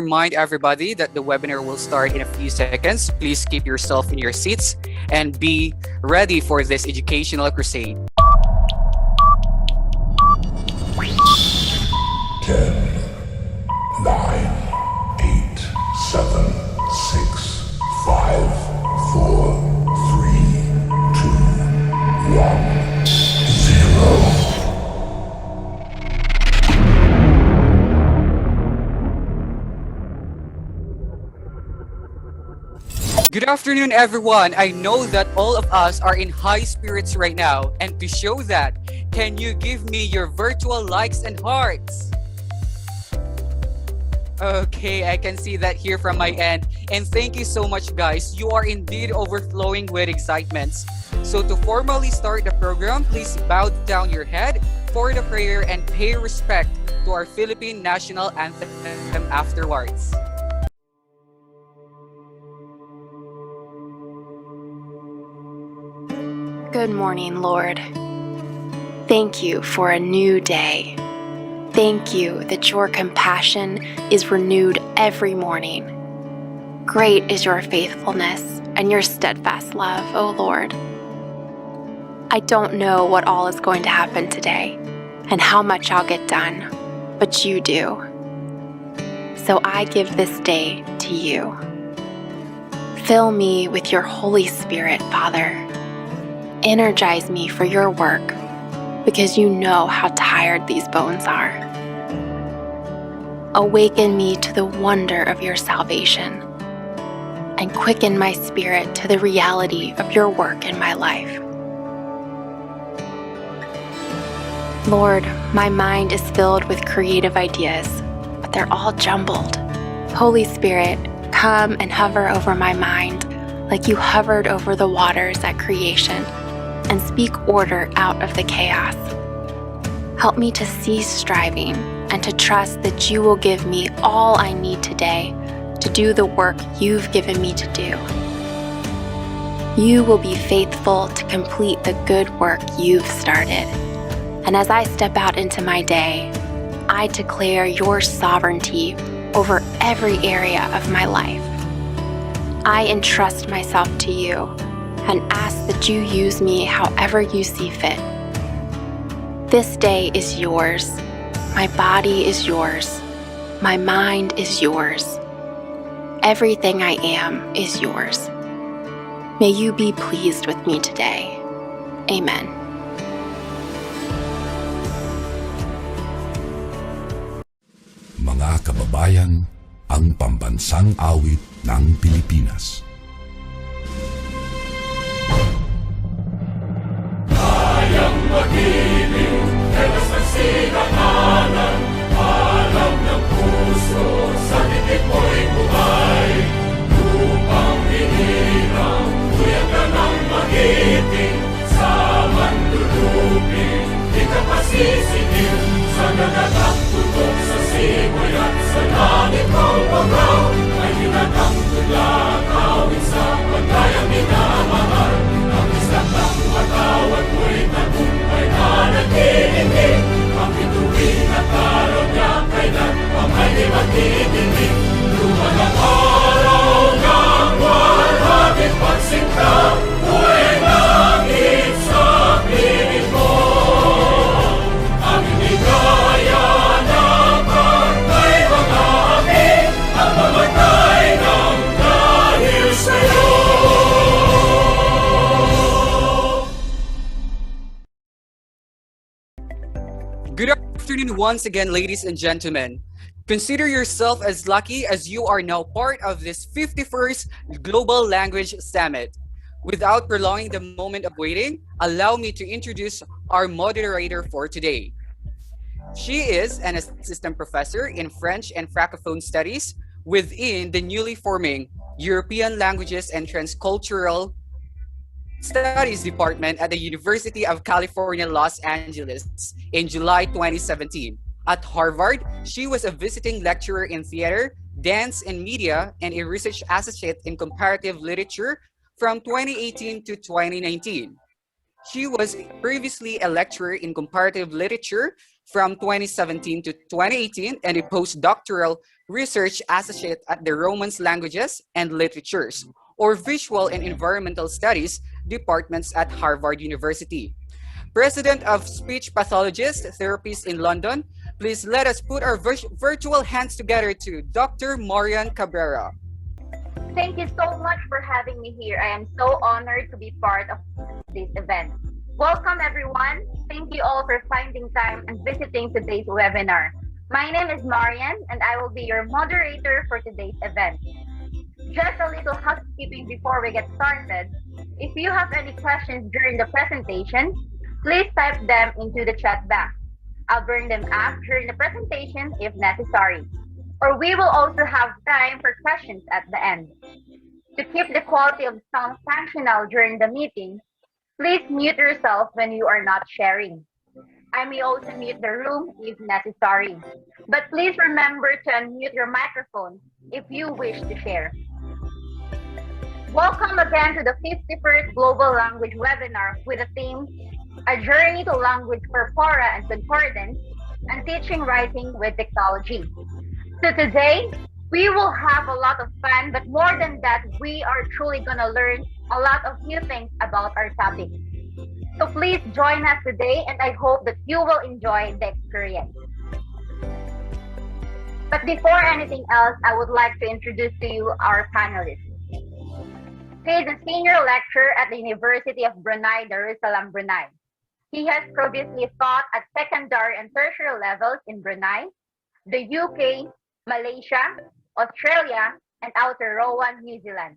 remind everybody that the webinar will start in a few seconds. Please keep yourself in your seats and be ready for this educational crusade. 10, 9, 8, 7, 6, 5, 4, 3, 2, 1, 0. Good afternoon, everyone. I know that all of us are in high spirits right now. And to show that, can you give me your virtual likes and hearts? Okay, I can see that here from my end. And thank you so much, guys. You are indeed overflowing with excitement. So to formally start the program, please bow down your head for the prayer and pay respect to our Philippine national anthem afterwards. Good morning, Lord. Thank you for a new day. Thank you that your compassion is renewed every morning. Great is your faithfulness and your steadfast love, O Lord. I don't know what all is going to happen today and how much I'll get done, but you do. So I give this day to you. Fill me with your Holy Spirit, Father. Energize me for your work, because you know how tired these bones are. Awaken me to the wonder of your salvation, and quicken my spirit to the reality of your work in my life. Lord, my mind is filled with creative ideas, but they're all jumbled. Holy Spirit, come and hover over my mind like you hovered over the waters at creation, and speak order out of the chaos. Help me to cease striving and to trust that you will give me all I need today to do the work you've given me to do. You will be faithful to complete the good work you've started. And as I step out into my day, I declare your sovereignty over every area of my life. I entrust myself to you and ask that you use me however you see fit. This day is yours. My body is yours. My mind is yours. Everything I am is yours. May you be pleased with me today. Amen. Mga kababayan, ang pambansang awit ng Pilipinas. Mag-ibig, telas ng sinakanan, alam ng puso, sa titik mo'y buhay. Lupang hinirang, tuyag ka ng magiting, sa manlulupin, di ka pasisigil, sa nagagang tutok sa simoy at sa langit mong pagaw, ay hinatang tula, kawin sa paglayang minamahal, ang isang ng matawad mo'y tagumpay na nag-iingin, ang bituin at araw niya kailan ang may di magdidinig. Luman ang araw ng walhagit pagsinta, buhay langit sa piling mo. Ang inigaya ng pagkay mga api, ang mamatay ng dahil sa'yo. Good afternoon once again, ladies and gentlemen. Consider yourself as lucky as you are now part of this 51st Global Language Summit. Without prolonging the moment of waiting, allow me to introduce our moderator for today. She is an assistant professor in French and Francophone Studies within the newly forming European Languages and Transcultural Studies Department at the University of California, Los Angeles in July 2017. At Harvard, she was a visiting lecturer in theater, dance, and media, and a research associate in comparative literature from 2018 to 2019. She was previously a lecturer in comparative literature from 2017 to 2018 and a postdoctoral research associate at the Romance Languages and Literatures, or Visual and Environmental Studies departments at Harvard University. President of Speech Pathologist Therapies in London, please let us put our virtual hands together to Dr. Marian Cabrera. Thank you so much for having me here. I am so honored to be part of this event. Welcome everyone. Thank you all for finding time and visiting today's webinar. My name is Marian and I will be your moderator for today's event. Just a little housekeeping before we get started. If you have any questions during the presentation, please type them into the chat box. I'll bring them up during the presentation if necessary. Or we will also have time for questions at the end. To keep the quality of sound functional during the meeting, please mute yourself when you are not sharing. I may also mute the room if necessary. But please remember to unmute your microphone if you wish to share. Welcome again to the 51st Global Language Webinar with the theme, A Journey to Language Corpora and Concordance, and Teaching Writing with Technology. So today, we will have a lot of fun, but more than that, we are truly going to learn a lot of new things about our topic. So please join us today, and I hope that you will enjoy the experience. But before anything else, I would like to introduce to you our panelists. He is a senior lecturer at the University of Brunei Darussalam, Brunei. He has previously taught at secondary and tertiary levels in Brunei, the UK, Malaysia, Australia, and Aotearoa, New Zealand.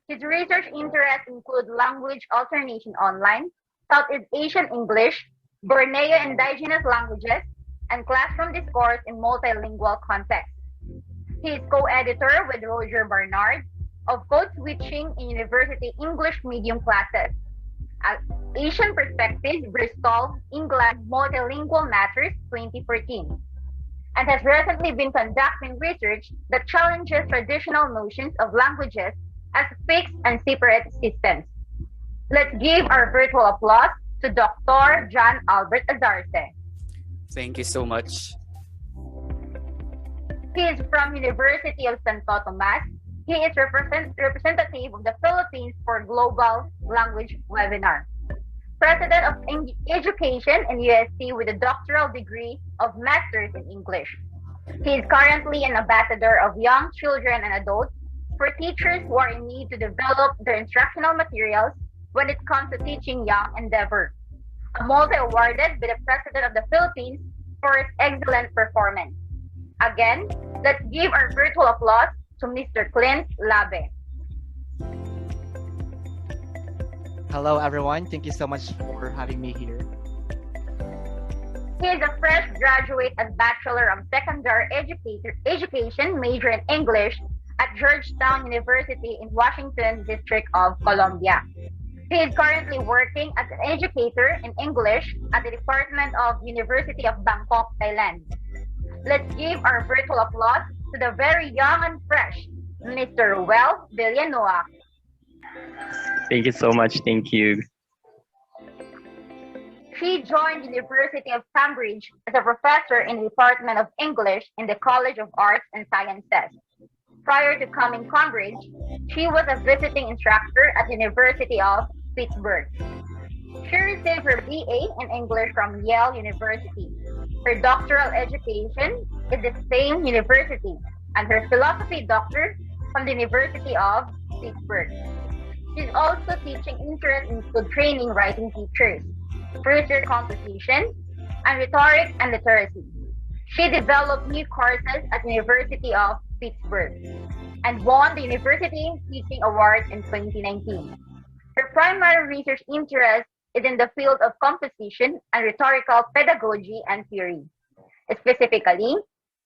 His research interests include language alternation online, Southeast Asian English, Borneo indigenous languages, and classroom discourse in multilingual contexts. He is co-editor with Roger Barnard of Code Switching in University English Medium Classes, Asian Perspectives, Bristol, England, Multilingual Matters 2014, and has recently been conducting research that challenges traditional notions of languages as fixed and separate systems. Let's give our virtual applause to Dr. John Albert Azarce. Thank you so much. He is from University of Santo Tomas. He is representative of the Philippines for Global Language Webinar. President of Education in USC with a doctoral degree of Masters in English. He is currently an ambassador of young children and adults for teachers who are in need to develop their instructional materials when it comes to teaching young endeavor. A multi-awarded by the President of the Philippines for his excellent performance. Again, let's give our virtual applause to Mr. Clint Labe. Hello, everyone. Thank you so much for having me here. He is a fresh graduate and Bachelor of Secondary Education, major in English at Georgetown University in Washington, District of Columbia. He is currently working as an educator in English at the Department of University of Bangkok, Thailand. Let's give our virtual applause to the very young and fresh Mr. Well Villanueva. Thank you so much. Thank you. She joined the University of Cambridge as a professor in the Department of English in the College of Arts and Sciences. Prior to coming Cambridge, she was a visiting instructor at the University of Pittsburgh. She received her BA in English from Yale University. Her doctoral education is the same university, and her philosophy doctor from the University of Pittsburgh. She's also teaching interest in school training writing teachers, research composition, and rhetoric and literacy. She developed new courses at the University of Pittsburgh and won the University Teaching Award in 2019. Her primary research interest is in the field of composition and rhetorical pedagogy and theory. Specifically,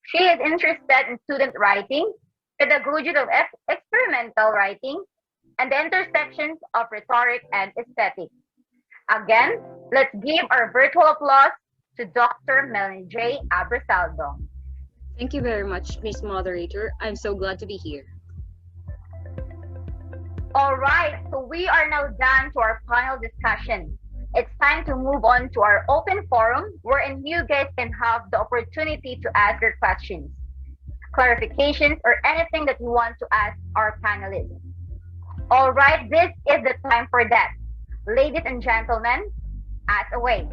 she is interested in student writing, pedagogy of experimental writing, and the intersections of rhetoric and aesthetics. Again, let's give our virtual applause to Dr. Melanie J. Abrasaldo. Thank you very much, Ms. Moderator. I'm so glad to be here. All right, so we are now done to our panel discussion. It's time to move on to our open forum wherein you guys can have the opportunity to ask your questions, clarifications, or anything that you want to ask our panelists. All right, this is the time for that. Ladies and gentlemen, ask away.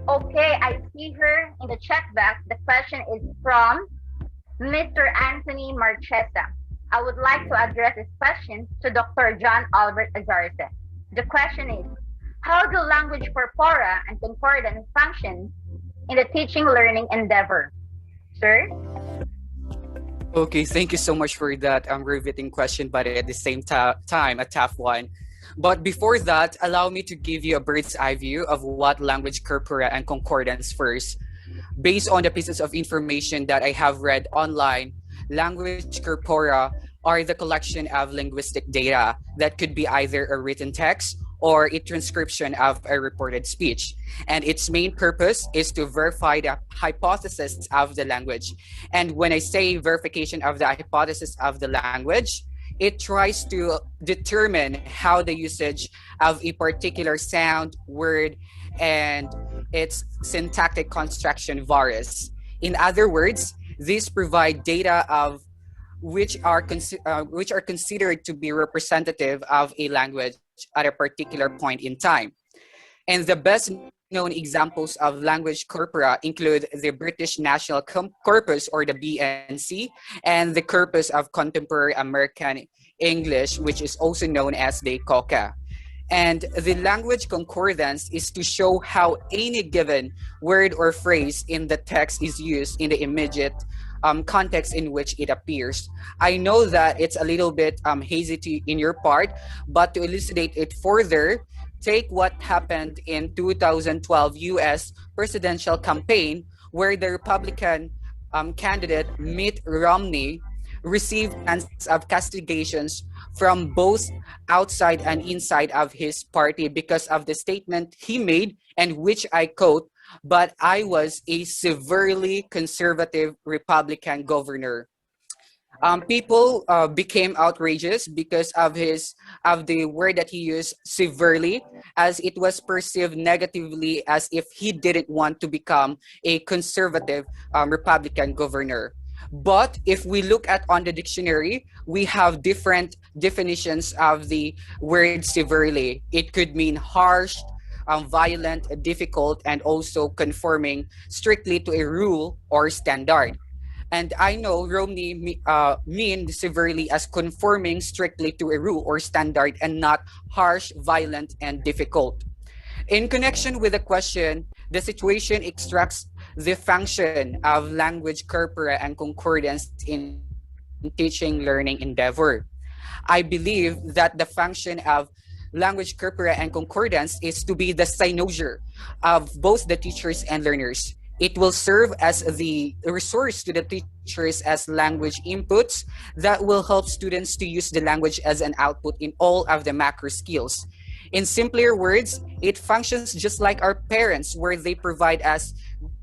Okay, I see her in the chat box. The question is from Mr. Anthony Marchesa. I would like to address this question to Dr. John Albert Azarza. The question is, how do language corpora and concordance function in the teaching learning endeavor? Sir? Okay, thank you so much for that riveting question, but at the same time, a tough one. But before that, allow me to give you a bird's eye view of what language corpora and concordance first. Based on the pieces of information that I have read online, language corpora are the collection of linguistic data that could be either a written text or a transcription of a reported speech. And its main purpose is to verify the hypothesis of the language. And when I say verification of the hypothesis of the language, it tries to determine how the usage of a particular sound, word, and its syntactic construction varies. In other words, these provide data of which are considered to be representative of a language at a particular point in time. And the best known examples of language corpora include the British National Corpus, or the BNC, and the Corpus of Contemporary American English, which is also known as the COCA. And the language concordance is to show how any given word or phrase in the text is used in the immediate context in which it appears. I know that it's a little bit hazy in your part, but to elucidate it further, take what happened in 2012 U.S. presidential campaign, where the Republican candidate Mitt Romney received tons of castigations from both outside and inside of his party because of the statement he made, and which I quote, "But I was a severely conservative Republican governor." People became outrageous because of the word that he used, severely, as it was perceived negatively, as if he didn't want to become a conservative Republican governor. But if we look at on the dictionary, we have different definitions of the word severely. It could mean harsh, violent, difficult, and also conforming strictly to a rule or standard. And I know Romney mean severely as conforming strictly to a rule or standard, and not harsh, violent, and difficult. In connection with the question, the situation extracts the function of language corpora and concordance in teaching learning endeavor. I believe that the function of language corpora and concordance is to be the cynosure of both the teachers and learners. It will serve as the resource to the teachers as language inputs that will help students to use the language as an output in all of the macro skills. In simpler words, it functions just like our parents, where they provide us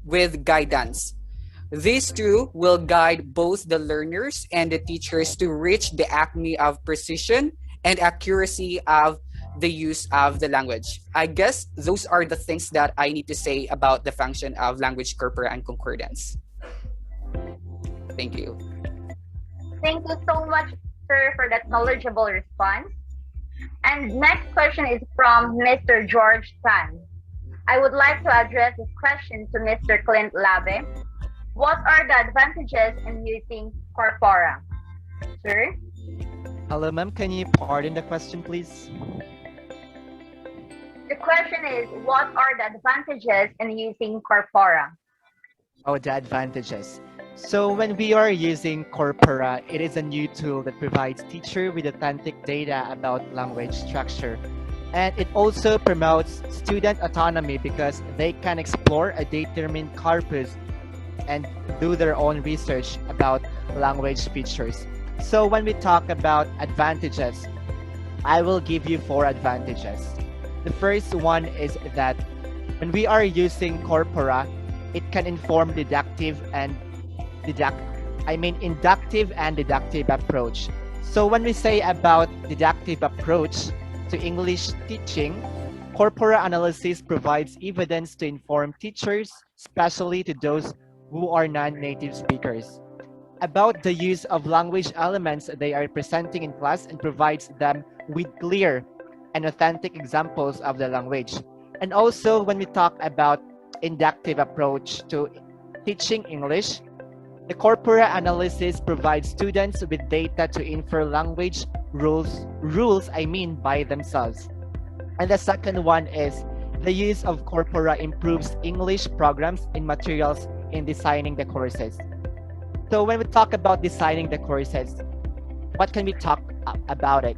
with guidance. These two will guide both the learners and the teachers to reach the acme of precision and accuracy of the use of the language. I guess those are the things that I need to say about the function of language corpora and concordance. Thank you. Thank you so much, sir, for that knowledgeable response. And next question is from Mr. George Tan. I would like to address this question to Mr. Clint Labe. What are the advantages in using corpora? Sir? Hello, ma'am. Can you pardon the question, please? The question is, what are the advantages in using corpora? Oh, the advantages. So when we are using corpora, it is a new tool that provides teacher with authentic data about language structure. And it also promotes student autonomy because they can explore a determined corpus and do their own research about language features. So when we talk about advantages, I will give you 4 advantages. The first one is that when we are using corpora, it can inform inductive and deductive approach. So when we say about deductive approach to English teaching, corpora analysis provides evidence to inform teachers, especially to those who are non-native speakers, about the use of language elements they are presenting in class and provides them with clear and authentic examples of the language. And also when we talk about inductive approach to teaching English, the corpora analysis provides students with data to infer language rules by themselves. And the second one is the use of corpora improves English programs and materials in designing the courses. So when we talk about designing the courses, what can we talk about it?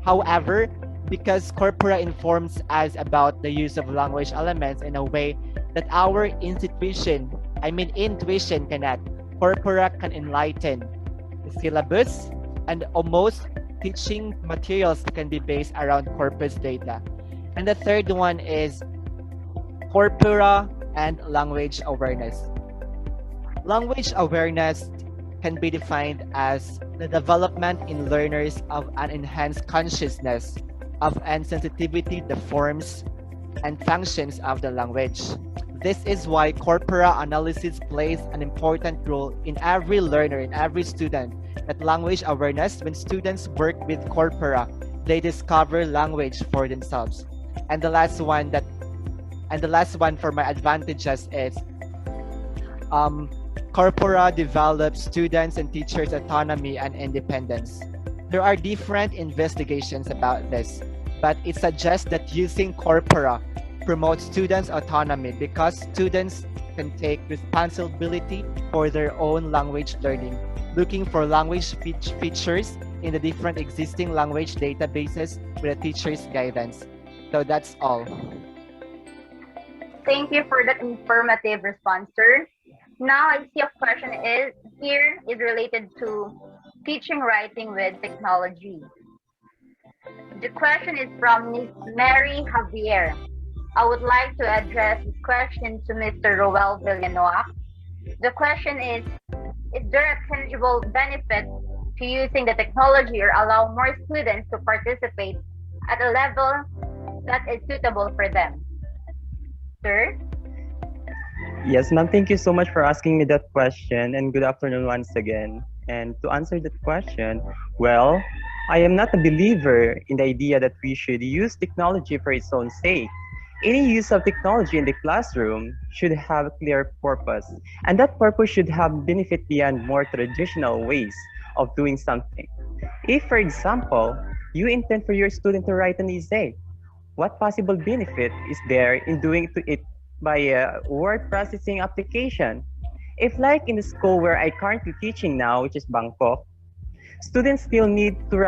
However, because corpora informs us about the use of language elements in a way that our intuition cannot, corpora can enlighten the syllabus, and almost teaching materials can be based around corpus data. And the third one is corpora and language awareness. Language awareness can be defined as the development in learners of an enhanced consciousness of and sensitivity to the forms and functions of the language. This is why corpora analysis plays an important role in every learner, in every student. That language awareness, when students work with corpora, they discover language for themselves. And the last one for my advantages is corpora develops students and teachers' autonomy and independence. There are different investigations about this, but it suggests that using corpora promotes students' autonomy because students can take responsibility for their own language learning, looking for language features in the different existing language databases with a teacher's guidance. So that's all. Thank you for that informative response, sir. Now I see a question is related to teaching writing with technology. The question is from Ms. Mary Javier. I would like to address this question to Mr. Roel Villanueva. The question is there a tangible benefit to using the technology or allow more students to participate at a level that is suitable for them? Sir? Yes, ma'am. Thank you so much for asking me that question, and good afternoon once again. And to answer that question, well, I am not a believer in the idea that we should use technology for its own sake. Any use of technology in the classroom should have a clear purpose, and that purpose should have benefit beyond more traditional ways of doing something. If, for example, you intend for your student to write an essay, what possible benefit is there in doing it by a word processing application? If like in the school where I currently teaching now, which is Bangkok, students still need to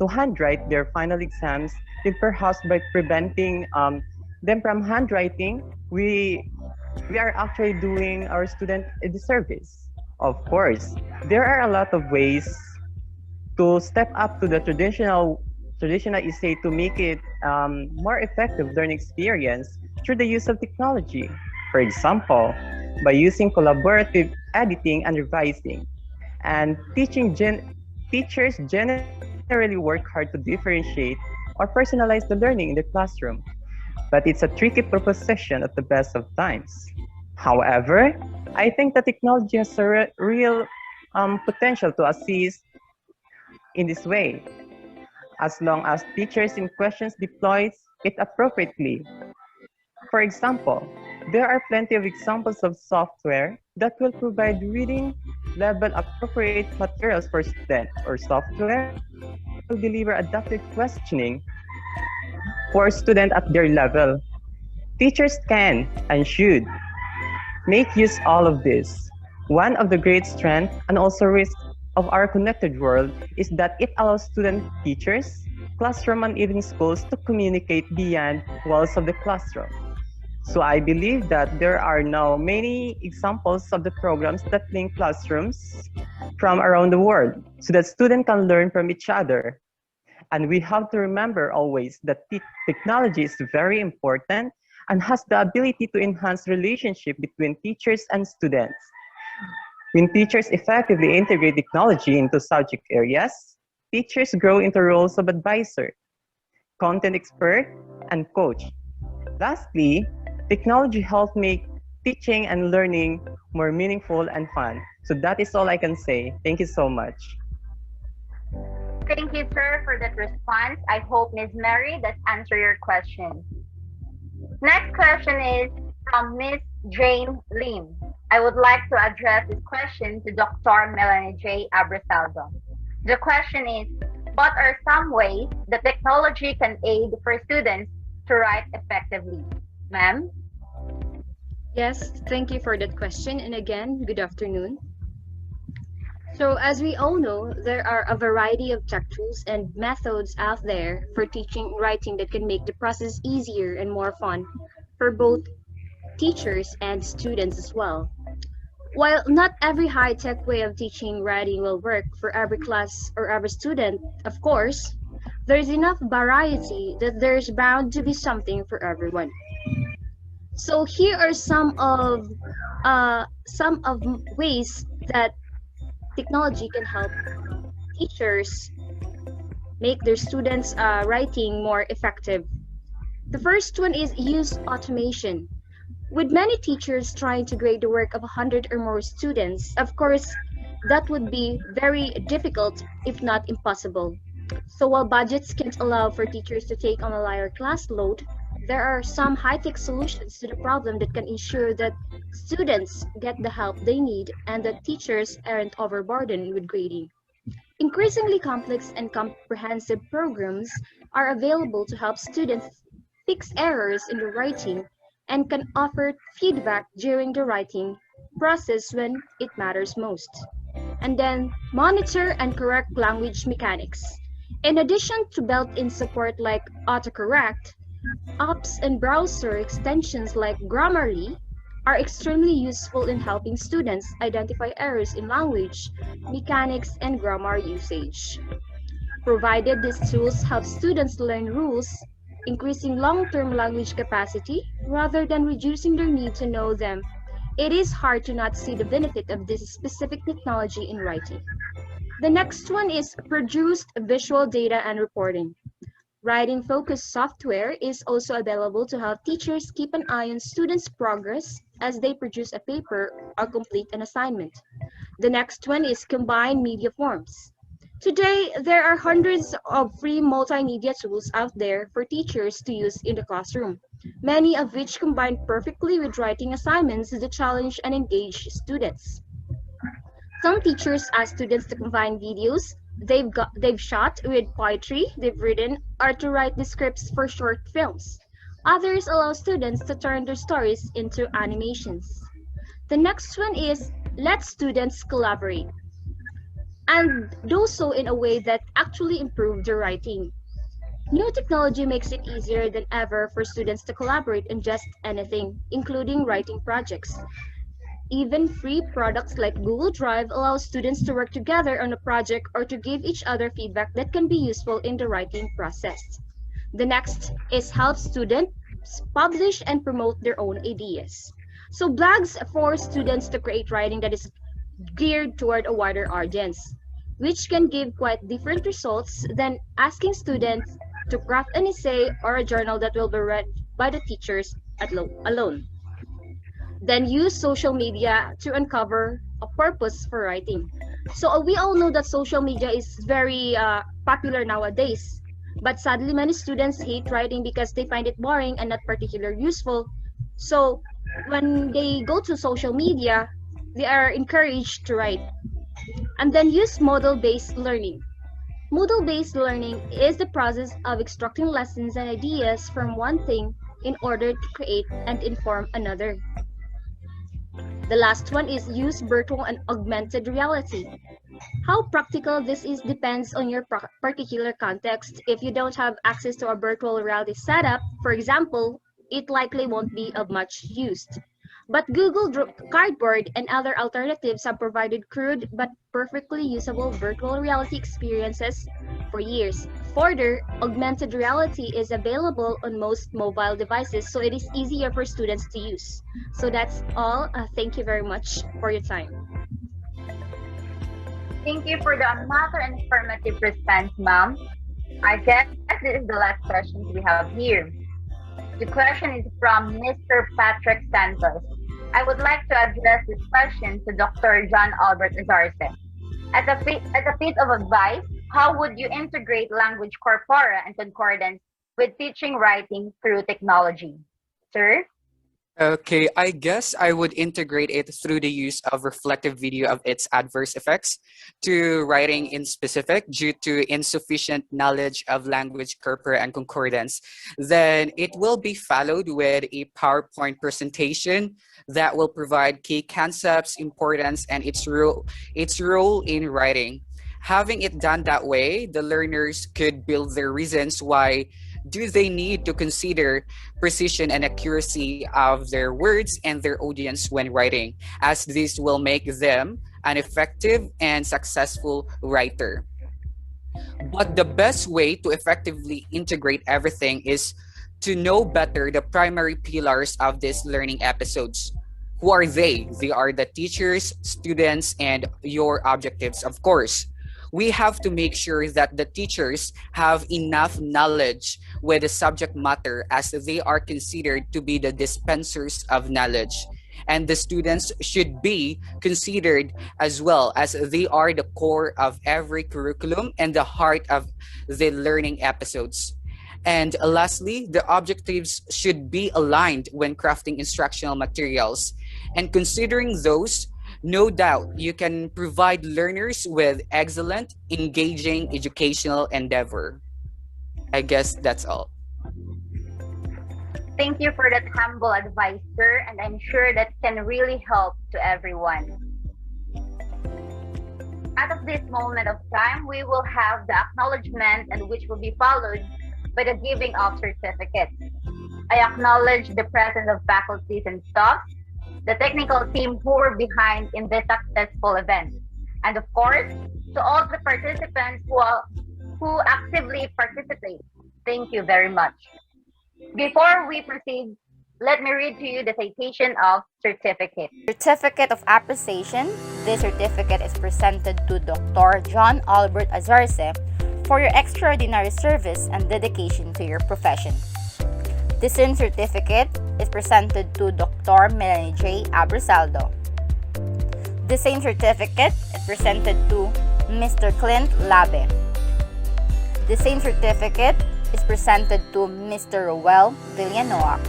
handwrite their final exams, then perhaps by preventing them from handwriting, we are actually doing our student a disservice. Of course, there are a lot of ways to step up to the traditional essay to make it more effective learning experience through the use of technology. For example, by using collaborative editing and revising. And teachers generally work hard to differentiate or personalize the learning in the classroom. But it's a tricky proposition at the best of times. However, I think that technology has a real potential to assist in this way, as long as teachers in questions deploys it appropriately. For example, there are plenty of examples of software that will provide reading level appropriate materials for students, or software will deliver adaptive questioning for students at their level. Teachers can and should make use all of this. One of the great strengths and also risks of our connected world is that it allows student teachers, classroom, and even schools to communicate beyond walls of the classroom. So I believe that there are now many examples of the programs that link classrooms from around the world so that students can learn from each other. And we have to remember always that technology is very important and has the ability to enhance relationship between teachers and students. When teachers effectively integrate technology into subject areas, teachers grow into roles of advisor, content expert, and coach. Lastly, technology helps make teaching and learning more meaningful and fun. So that is all I can say. Thank you so much. Thank you, sir, for that response. I hope Ms. Mary that answer your question. Next question is from Miss Jane Lim. I would like to address this question to Dr. Melanie J. Abrasaldo. The question is, what are some ways that technology can aid for students to write effectively? Ma'am? Yes, thank you for that question. And again, good afternoon. So, as we all know, there are a variety of tech tools and methods out there for teaching writing that can make the process easier and more fun for both teachers and students as well. While not every high-tech way of teaching writing will work for every class or every student, of course, there's enough variety that there's bound to be something for everyone. So here are some of ways that technology can help teachers make their students' writing more effective. The first one is use automation. With many teachers trying to grade the work of 100 or more students, of course, that would be very difficult, if not impossible. So while budgets can't allow for teachers to take on a lighter class load, there are some high-tech solutions to the problem that can ensure that students get the help they need and that teachers aren't overburdened with grading. Increasingly complex and comprehensive programs are available to help students fix errors in the writing and can offer feedback during the writing process when it matters most. And then monitor and correct language mechanics. In addition to built-in support like autocorrect, apps and browser extensions like Grammarly are extremely useful in helping students identify errors in language, mechanics, and grammar usage. Provided these tools help students learn rules, increasing long-term language capacity rather than reducing their need to know them, it is hard to not see the benefit of this specific technology in writing. The next one is produced visual data and reporting. Writing-focused software is also available to help teachers keep an eye on students' progress as they produce a paper or complete an assignment. The next one is combined media forms. Today, there are hundreds of free multimedia tools out there for teachers to use in the classroom, many of which combine perfectly with writing assignments that challenge and engage students. Some teachers ask students to combine videos they've shot with poetry they've written or to write the scripts for short films. Others allow students to turn their stories into animations. The next one is let students collaborate and do so in a way that actually improves their writing. New technology makes it easier than ever for students to collaborate on just anything, including writing projects. Even free products like Google Drive allow students to work together on a project or to give each other feedback that can be useful in the writing process. The next is help students publish and promote their own ideas. So blogs force students to create writing that is geared toward a wider audience, which can give quite different results than asking students to craft an essay or a journal that will be read by the teachers alone. Then use social media to uncover a purpose for writing. So we all know that social media is very popular nowadays, but sadly many students hate writing because they find it boring and not particularly useful. So when they go to social media, they are encouraged to write. And then use model-based learning. Model-based learning is the process of extracting lessons and ideas from one thing in order to create and inform another. The last one is use virtual and augmented reality. How practical this is depends on your particular context. If you don't have access to a virtual reality setup, for example, it likely won't be of much use. But Google Cardboard and other alternatives have provided crude but perfectly usable virtual reality experiences for years. Further, augmented reality is available on most mobile devices, so it is easier for students to use. So that's all. Thank you very much for your time. Thank you for the another informative response, ma'am. I guess this is the last questions we have here. The question is from Mr. Patrick Santos. I would like to address this question to Dr. John Albert Azarce. As a piece of advice, how would you integrate language corpora and concordance with teaching writing through technology? Sir? Okay, I guess I would integrate it through the use of reflective video of its adverse effects to writing in specific due to insufficient knowledge of language corpora and concordance. Then it will be followed with a PowerPoint presentation that will provide key concepts, importance, and its role in writing. Having it done that way, the learners could build their reasons why do they need to consider precision and accuracy of their words and their audience when writing, as this will make them an effective and successful writer. But the best way to effectively integrate everything is to know better the primary pillars of these learning episodes. Who are they? They are the teachers, students, and your objectives, of course. We have to make sure that the teachers have enough knowledge with the subject matter as they are considered to be the dispensers of knowledge. And the students should be considered as well as they are the core of every curriculum and the heart of the learning episodes. And lastly, the objectives should be aligned when crafting instructional materials. And considering those, no doubt you can provide learners with excellent, engaging educational endeavor. I guess that's all. Thank you for that humble advice, sir, and I'm sure that can really help to everyone. Out of this moment of time, we will have the acknowledgement and which will be followed by the giving of certificates. I acknowledge the presence of faculties and staff, the technical team who were behind in this successful event, and of course, to all the participants who actively participate. Thank you very much. Before we proceed, let me read to you the citation of certificate. Certificate of Appreciation. This certificate is presented to Dr. John Albert Azarce for your extraordinary service and dedication to your profession. The same certificate is presented to Dr. Melanie J. Abrisaldo. The same certificate is presented to Mr. Clint Labe. The same certificate is presented to Mr. Roel Villanoa.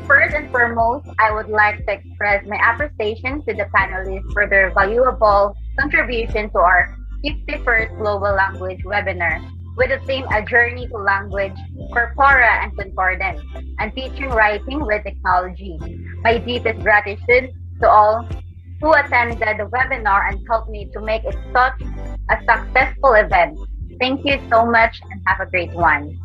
First and foremost, I would like to express my appreciation to the panelists for their valuable contribution to our 51st Global Language webinar with the theme A Journey to Language, Corpora and Concordance, and Teaching Writing with Technology. My deepest gratitude to all who attended the webinar and helped me to make it such a successful event. Thank you so much and have a great one.